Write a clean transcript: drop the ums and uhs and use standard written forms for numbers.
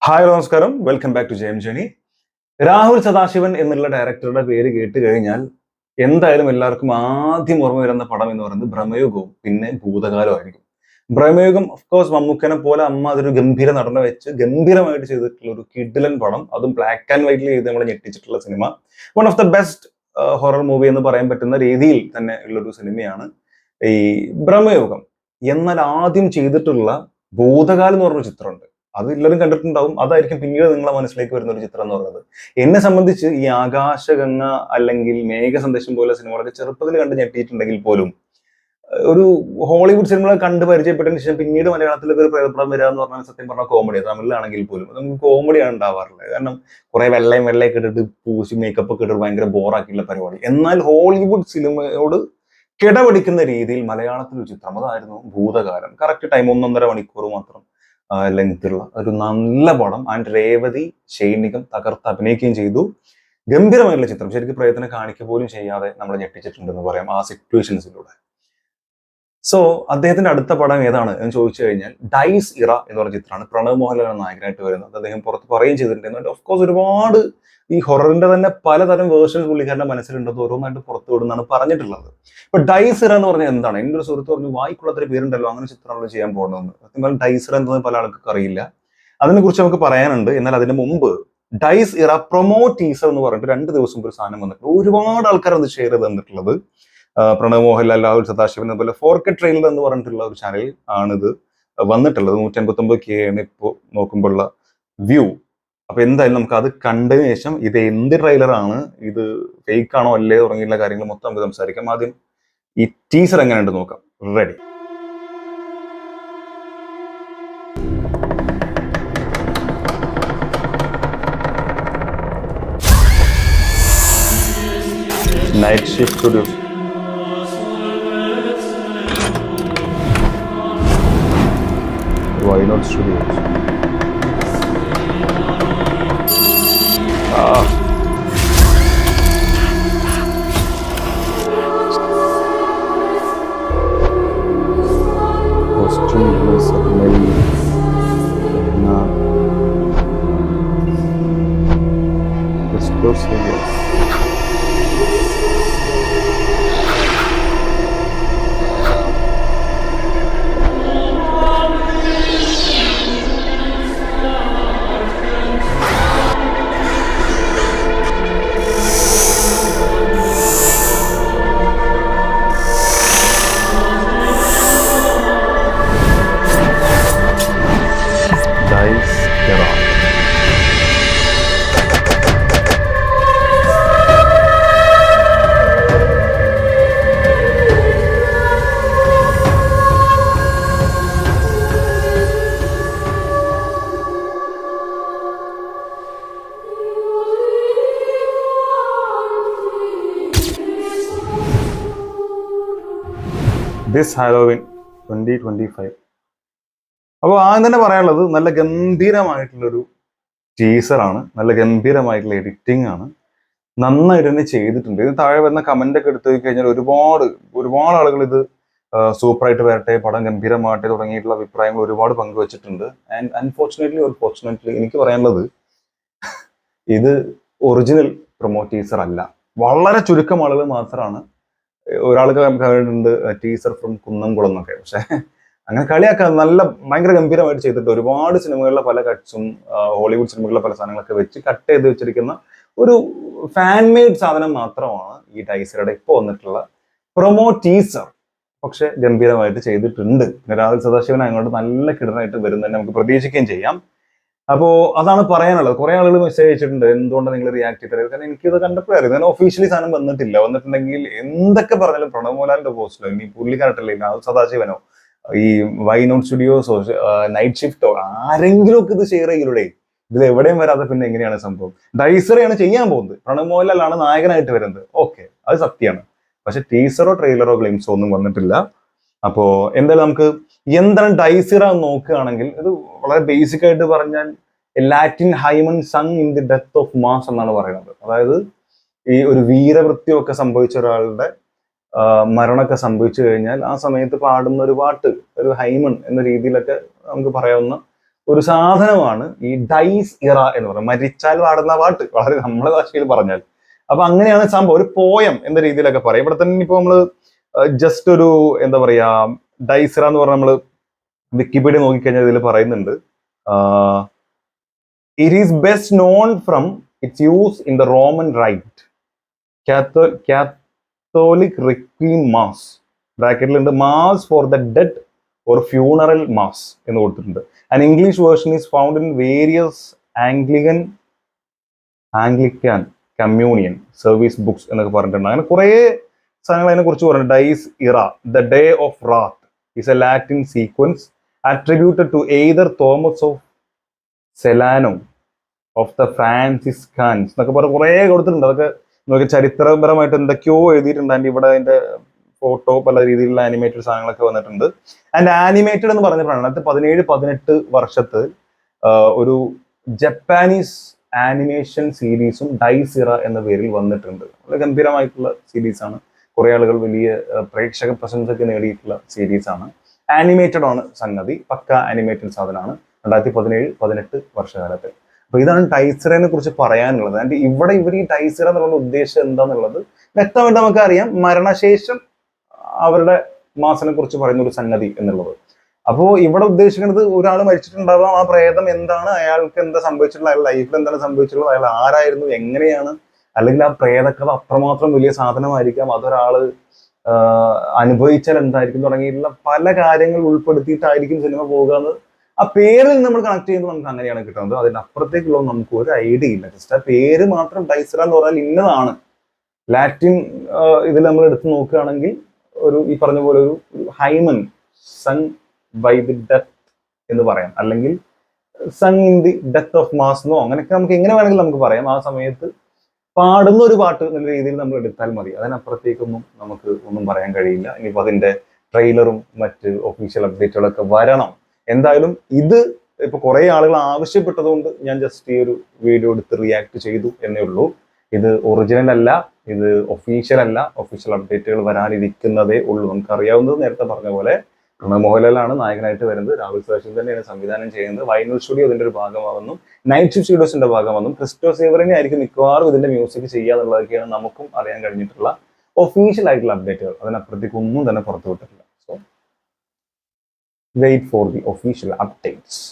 Hi നമസ്കാരം, welcome back to Jayam journey. Rahul Sadasivan എന്നുള്ള ഡയറക്ടറുടെ പേര് കേട്ട് കഴിഞ്ഞാൽ എന്തായാലും എല്ലാവർക്കും ആദ്യം ഓർമ്മ വരുന്ന പടം എന്ന് പറയുന്നത് ഭ്രമയുഗവും പിന്നെ ഭൂതകാലവും ആയിരിക്കും. ഭ്രമയുഗം ഓഫ്കോഴ്സ് മമ്മൂക്കനെ പോലെ അതൊരു ഗംഭീര നടനെ വെച്ച് ഗംഭീരമായിട്ട് ചെയ്തിട്ടുള്ള ഒരു കിഡിലൻ പടം, അതും ബ്ലാക്ക് ആൻഡ് വൈറ്റിൽ ചെയ്ത് നമ്മളെ ഞെട്ടിച്ചിട്ടുള്ള സിനിമ. One of the best horror movie എന്ന് പറയാൻ പറ്റുന്ന രീതിയിൽ തന്നെ ഉള്ളൊരു സിനിമയാണ് ഈ ഭ്രമയുഗം. എന്നാൽ ആദ്യം ചെയ്തിട്ടുള്ള ഭൂതകാലം എന്ന് പറഞ്ഞൊരു ചിത്രമുണ്ട്. അത് എല്ലാവരും കണ്ടിട്ടുണ്ടാവും. അതായിരിക്കും പിന്നീട് നിങ്ങളെ മനസ്സിലേക്ക് വരുന്ന ഒരു ചിത്രം എന്ന് പറയുന്നത്. എന്നെ സംബന്ധിച്ച് ഈ ആകാശഗംഗ അല്ലെങ്കിൽ മേഘ സന്ദേശം പോലെ സിനിമകളൊക്കെ ചെറുപ്പത്തിൽ കണ്ട് ഞെട്ടിയിട്ടുണ്ടെങ്കിൽ പോലും ഒരു ഹോളിവുഡ് സിനിമകൾ കണ്ട് പരിചയപ്പെട്ടതിന് ശേഷം പിന്നീട് മലയാളത്തിലൊക്കെ ഒരു പ്രേതപടം വരിക എന്ന് പറഞ്ഞാൽ സത്യം പറഞ്ഞാൽ കോമഡിയാണ്. തമിഴിലാണെങ്കിൽ പോലും നമുക്ക് കോമഡിയാണ് ഉണ്ടാവാറുള്ളത്. കാരണം കുറെ വെള്ളയൊക്കെ ഇട്ടിട്ട് പൂശി മേക്കപ്പ് ഒക്കെ ഇട്ടിട്ട് ഭയങ്കര ബോറാക്കിയുള്ള പരിപാടി. എന്നാൽ ഹോളിവുഡ് സിനിമയോട് കിടപിടിക്കുന്ന രീതിയിൽ മലയാളത്തിലൊരു ചിത്രം, അതായിരുന്നു ഭൂതകാലം. കറക്റ്റ് ടൈം 1.5 മണിക്കൂർ മാത്രം ലെങ്ത്തുള്ള ഒരു നല്ല പടം. ആൻഡ് രേവതി ഷൈനികം തകർത്ത് അഭിനയിക്കുകയും ചെയ്തു. ഗംഭീരമായിട്ടുള്ള ചിത്രം. ശരിക്കും പ്രയത്നം കാണിക്കുക പോലും ചെയ്യാതെ നമ്മളെ ഞെട്ടിച്ചിട്ടുണ്ടെന്ന് പറയാം ആ സിറ്റുവേഷൻസിലൂടെ. സോ അദ്ദേഹത്തിന്റെ അടുത്ത പടം ഏതാണ് എന്ന് ചോദിച്ചു കഴിഞ്ഞാൽ ഡൈസ് ഇറ എന്ന് പറഞ്ഞ ചിത്രമാണ്. പ്രണവ് മോഹൻലാലാണ് നായകനായിട്ട് വരുന്നത്. അദ്ദേഹം പുറത്ത് പറയുകയും ചെയ്തിട്ടുണ്ട്. ഓഫ് കോഴ്സ് ഒരുപാട് ഈ ഹൊററിന്റെ തന്നെ പലതരം വേർഷൻസ് പുള്ളിക്കാരന്റെ മനസ്സിലുണ്ടത് ഓരോന്നായിട്ട് പുറത്തു വിടുന്നതാണ് പറഞ്ഞിട്ടുള്ളത്. ഇപ്പൊ ഡൈസ് ഇറ എന്ന് പറഞ്ഞാൽ എന്താണ്? എൻ്റെ ഒരു സുഹൃത്ത് പറഞ്ഞു, വായിക്കുള്ളത്ര പേരുണ്ടല്ലോ, അങ്ങനെ ചിത്രങ്ങൾ ചെയ്യാൻ പോകുന്നതെന്ന്. സത്യം പറഞ്ഞാൽ ഡൈസ് ഇറ എന്നത് പല ആൾക്കാർക്ക് അറിയില്ല. അതിനെക്കുറിച്ച് നമുക്ക് പറയാനുണ്ട്. എന്നാൽ അതിന് മുമ്പ് ഡൈസ് ഇറ പ്രൊമോ ടീസർ എന്ന് പറഞ്ഞിട്ട് 2 ദിവസം ഒരു സാധനം വന്നിട്ടുണ്ട്. ഒരുപാട് ആൾക്കാർ അത് ഷെയർ ചെയ്ത് തന്നിട്ടുള്ളത്. പ്രണവ് മോഹൻലാൽ, രാഹുൽ സദാശിവൻ, അതുപോലെ 4K ട്രെയിലർ എന്ന് പറഞ്ഞിട്ടുള്ള ഒരു ചാനലിൽ ആണിത് വന്നിട്ടുള്ളത്. 159K ആണ് ഇപ്പോൾ നോക്കുമ്പോഴുള്ള വ്യൂ. അപ്പൊ എന്തായാലും നമുക്ക് അത് കണ്ടതിന് ശേഷം ഇത് എന്ത് ട്രെയിലറാണ്, ഇത് ഫേക്ക് ആണോ അല്ലേ തുടങ്ങിയുള്ള കാര്യങ്ങൾ മൊത്തം നമുക്ക് സംസാരിക്കാം. ആദ്യം ഈ ടീസർ എങ്ങനെയുണ്ട് നോക്കാം. Ready. Night shift studios. Why not studios? Costume was made now. Discourse here. This Halloween 2025. അപ്പോൾ ആദ്യം തന്നെ പറയാനുള്ളത്, നല്ല ഗംഭീരമായിട്ടുള്ളൊരു ടീസറാണ്. നല്ല ഗംഭീരമായിട്ടുള്ള എഡിറ്റിംഗ് ആണ്. നന്നായിട്ട് തന്നെ ചെയ്തിട്ടുണ്ട്. ഇത് താഴെ വരുന്ന കമന്റ് ഒക്കെ എടുത്തു കഴിഞ്ഞാൽ ഒരുപാട് ആളുകൾ ഇത് സൂപ്പറായിട്ട് വരട്ടെ, പടം ഗംഭീരമാകട്ടെ തുടങ്ങിയിട്ടുള്ള അഭിപ്രായങ്ങൾ ഒരുപാട് പങ്കുവച്ചിട്ടുണ്ട്. ആൻഡ് അൺഫോർച്ചുനേറ്റ്ലി എനിക്ക് പറയാനുള്ളത്, ഇത് ഒറിജിനൽ പ്രൊമോ ടീസർ അല്ല. വളരെ ചുരുക്കം ആളുകൾ മാത്രമാണ്. ഒരാൾക്ക് കണ്ടിട്ടുണ്ട് ടീസർ ഫ്രം കുന്നംകുളം എന്നൊക്കെ. പക്ഷെ അങ്ങനെ കളിയാക്കാൻ ഭയങ്കര ഗംഭീരമായിട്ട് ചെയ്തിട്ട് ഒരുപാട് സിനിമകളിലെ പല കട്ട്സും ഹോളിവുഡ് സിനിമകളിലെ പല സാധനങ്ങളൊക്കെ വെച്ച് കട്ട് ചെയ്ത് വെച്ചിരിക്കുന്ന ഒരു ഫാൻ മെയ്ഡ് സാധനം മാത്രമാണ് ഈ ഡൈസറുടെ ഇപ്പോൾ വന്നിട്ടുള്ള പ്രൊമോ ടീസർ. പക്ഷെ ഗംഭീരമായിട്ട് ചെയ്തിട്ടുണ്ട്. പിന്നെ രാഹുൽ സദാശിവൻ അങ്ങോട്ട് നല്ല കിടനായിട്ട് വരും തന്നെ നമുക്ക് പ്രതീക്ഷിക്കുകയും ചെയ്യാം. അപ്പോ അതാണ് പറയാനുള്ളത്. കുറെ ആളുകൾ മെസ്സേജ് അയച്ചിട്ടുണ്ട്, എന്തുകൊണ്ടാണ് നിങ്ങൾ റിയാക്ട് ചെയ്തത്? കാരണം എനിക്കിത് കണ്ടപ്പോഴായിരുന്നു. ഞാൻ ഒഫീഷ്യലി സാധനം വന്നിട്ടുണ്ടെങ്കിൽ എന്തൊക്കെ പറഞ്ഞാലും പ്രണവ് മോഹൻലാലിന്റെ പോസ്റ്റിലോ ഇനി പുള്ളിക്കാരട്ടല്ലേ രാഹുൽ സദാശിവനോ ഈ വൈ നോട്ട് സ്റ്റുഡിയോസോ നൈറ്റ് ഷിഫ്റ്റോ ആരെങ്കിലും ഒക്കെ ഇത് ഷെയർ ചെയ്യൂടെ? ഇതിൽ എവിടെയും വരാതെ പിന്നെ എങ്ങനെയാണ് സംഭവം? ഡൈസറെയാണ് ചെയ്യാൻ പോകുന്നത്. പ്രണവ് മോഹൻലാലാണ് നായകനായിട്ട് വരുന്നത്. ഓക്കെ, അത് സത്യമാണ്. പക്ഷെ ടീസറോ ട്രെയിലറോ ഗ്ലിംസോ ഒന്നും വന്നിട്ടില്ല. അപ്പോ എന്തായാലും നമുക്ക് എന്താണ് ഡൈസിറ നോക്കുകയാണെങ്കിൽ, ഇത് വളരെ ബേസിക് ആയിട്ട് പറഞ്ഞാൽ Latin hymen sung in the death of mass എന്നാണ് പറയുന്നത്. അതായത് ഈ ഒരു വീരവൃത്തിയൊക്കെ സംഭവിച്ച ഒരാളുടെ മരണമൊക്കെ സംഭവിച്ചു കഴിഞ്ഞാൽ ആ സമയത്ത് പാടുന്ന ഒരു പാട്ട്, ഒരു ഹൈമൺ എന്ന രീതിയിലൊക്കെ നമുക്ക് പറയാവുന്ന ഒരു സാധനമാണ് ഈ ഡൈസ് ഇറ എന്ന് പറയുന്നത്. മരിച്ചാൽ പാടുന്ന പാട്ട്, വളരെ നമ്മളെ ഭാഷയിൽ പറഞ്ഞാൽ. അപ്പൊ അങ്ങനെയാണ് സംഭവം. ഒരു പോയം എന്ന രീതിയിലൊക്കെ പറയും. ഇവിടെ തന്നെ ഇപ്പൊ നമ്മള് ജസ്റ്റ് ഒരു എന്താ പറയാ, ഡൈസ് ഇറ എന്ന് പറഞ്ഞാൽ നമ്മള് വിക്കിപീഡിയ നോക്കിക്കഴിഞ്ഞാൽ ഇതിൽ പറയുന്നുണ്ട്, it is best known from its use in the Roman Rite, Catholic Requiem Mass, ബ്രാക്കറ്റിലുണ്ട് Mass for the dead or funeral Mass എന്ന് കൊടുത്തിട്ടുണ്ട്. And English version is found in various Anglican Communion service books എന്നൊക്കെ പറഞ്ഞിട്ടുണ്ട്. അങ്ങനെ കുറെ സാധനങ്ങൾ അതിനെ കുറിച്ച് പറഞ്ഞിട്ടുണ്ട്. Dies Irae, the day of wrath is a Latin sequence attributed to either Thomas of Celano of the Franciscans എന്നൊക്കെ പറഞ്ഞ് കുറേ കൊടുത്തിട്ടുണ്ട്. അതൊക്കെ നമുക്ക് ചരിത്രപരമായിട്ട് എന്തൊക്കെയോ എഴുതിയിട്ടുണ്ട്. ആൻഡ് ഇവിടെ അതിന്റെ ഫോട്ടോ പല രീതിയിലുള്ള ആനിമേറ്റഡ് സാധനങ്ങളൊക്കെ വന്നിട്ടുണ്ട്. ആൻഡ് ആനിമേറ്റഡ് എന്ന് പറഞ്ഞപ്പോഴാണ് 17-18 വർഷത്ത് ഒരു ജപ്പാനീസ് ആനിമേഷൻ സീരീസും ഡൈസ് ഇറ എന്ന പേരിൽ വന്നിട്ടുണ്ട്. വളരെ ഗംഭീരമായിട്ടുള്ള സീരീസാണ്. കുറെ ആളുകൾ വലിയ പ്രേക്ഷക പ്രശംസയ്ക്ക് നേടിയിട്ടുള്ള സീരീസാണ്. ആനിമേറ്റഡ് ആണ് സംഗതി, പക്ക ആനിമേറ്റഡ് സാധനമാണ് 2017-18 വർഷകാലത്തിൽ. അപ്പൊ ഇതാണ് ഡൈസ് ഇറയെ കുറിച്ച് പറയാനുള്ളത്. ആൻഡ് ഇവിടെ ഇവർ ഈ ഡൈസ് ഇറ എന്നുള്ള ഉദ്ദേശം എന്താന്നുള്ളത് വ്യക്തമായിട്ട് നമുക്ക് അറിയാം. മരണശേഷം അവരുടെ മാസനെ കുറിച്ച് പറയുന്ന ഒരു സംഗതി എന്നുള്ളത്. അപ്പോൾ ഇവിടെ ഉദ്ദേശിക്കുന്നത് ഒരാൾ മരിച്ചിട്ടുണ്ടാവാം, ആ പ്രേതം എന്താണ്, അയാൾക്ക് എന്താ സംഭവിച്ചിട്ടുള്ളത്, അയാളുടെ ലൈഫിൽ എന്താണ് സംഭവിച്ചിട്ടുള്ളത്, അയാൾ ആരായിരുന്നു, എങ്ങനെയാണ്, അല്ലെങ്കിൽ ആ പ്രേതക്കഥ അത്രമാത്രം വലിയ സാധനമായിരിക്കാം, അതൊരാള് അനുഭവിച്ചാൽ എന്തായിരിക്കും തുടങ്ങിയിട്ടുള്ള പല കാര്യങ്ങൾ ഉൾപ്പെടുത്തിയിട്ടായിരിക്കും സിനിമ പോകുക എന്ന് ആ പേരിൽ നമ്മൾ കണക്ട് ചെയ്യുമ്പോൾ നമുക്ക് അങ്ങനെയാണ് കിട്ടുന്നത്. അതിനപ്പുറത്തേക്കുള്ള നമുക്ക് ഒരു ഐഡിയ ഇല്ല. ജസ്റ്റ് ആ പേര് മാത്രം ഡൈസ് ഇറ എന്ന് പറഞ്ഞാൽ ഇന്നതാണ്. ലാറ്റിൻ ഇതിൽ നമ്മൾ എടുത്ത് നോക്കുകയാണെങ്കിൽ ഒരു ഈ പറഞ്ഞ പോലെ ഒരു hymn song by the death എന്ന് പറയാം, അല്ലെങ്കിൽ song in the death of mass എന്നോ അങ്ങനെയൊക്കെ നമുക്ക് എങ്ങനെ വേണമെങ്കിലും നമുക്ക് പറയാം. ആ സമയത്ത് പാടുന്ന ഒരു പാട്ട് എന്നുള്ള രീതിയിൽ നമ്മൾ എടുത്താൽ മതി. അതിനപ്പുറത്തേക്കൊന്നും നമുക്ക് ഒന്നും പറയാൻ കഴിയില്ല. ഇനിയിപ്പോൾ അതിന്റെ ട്രെയിലറും മറ്റ് ഒഫീഷ്യൽ അപ്ഡേറ്റുകളൊക്കെ വരണം. എന്തായാലും ഇത് ഇപ്പൊ കുറെ ആളുകൾ ആവശ്യപ്പെട്ടതുകൊണ്ട് ഞാൻ ജസ്റ്റ് ഈ ഒരു വീഡിയോ എടുത്ത് റിയാക്ട് ചെയ്തു എന്നേ ഉള്ളൂ. ഇത് ഒറിജിനൽ അല്ല, ഇത് ഒഫീഷ്യൽ അല്ല. ഒഫീഷ്യൽ അപ്ഡേറ്റുകൾ വരാനിരിക്കുന്നതേ ഉള്ളൂ. നമുക്കറിയാവുന്നത് നേരത്തെ പറഞ്ഞ പോലെ മോഹൻലാലാണ് നായകനായിട്ട് വരുന്നത്. രാഹുൽ സദാശിവൻ തന്നെയാണ് സംവിധാനം ചെയ്യുന്നത്. വൈനൽ സ്റ്റുഡിയോ ഇതിന്റെ ഒരു ഭാഗമാകുന്നു. നൈറ്റ് ഷിഫ്റ്റ് സ്റ്റുഡിയോസിന്റെ ഭാഗമാകുന്നു. ക്രിസ്റ്റോ സേവറിനെ ആയിരിക്കും മിക്കവാറും ഇതിന്റെ മ്യൂസിക് ചെയ്യാന്നുള്ളതൊക്കെയാണ് നമുക്കും അറിയാൻ കഴിഞ്ഞിട്ടുള്ള ഒഫീഷ്യൽ ആയിട്ടുള്ള അപ്ഡേറ്റുകൾ. അതിനപ്പുറത്തേക്ക് ഒന്നും തന്നെ പുറത്തു വിട്ടിട്ടില്ല. So wait for the official updates.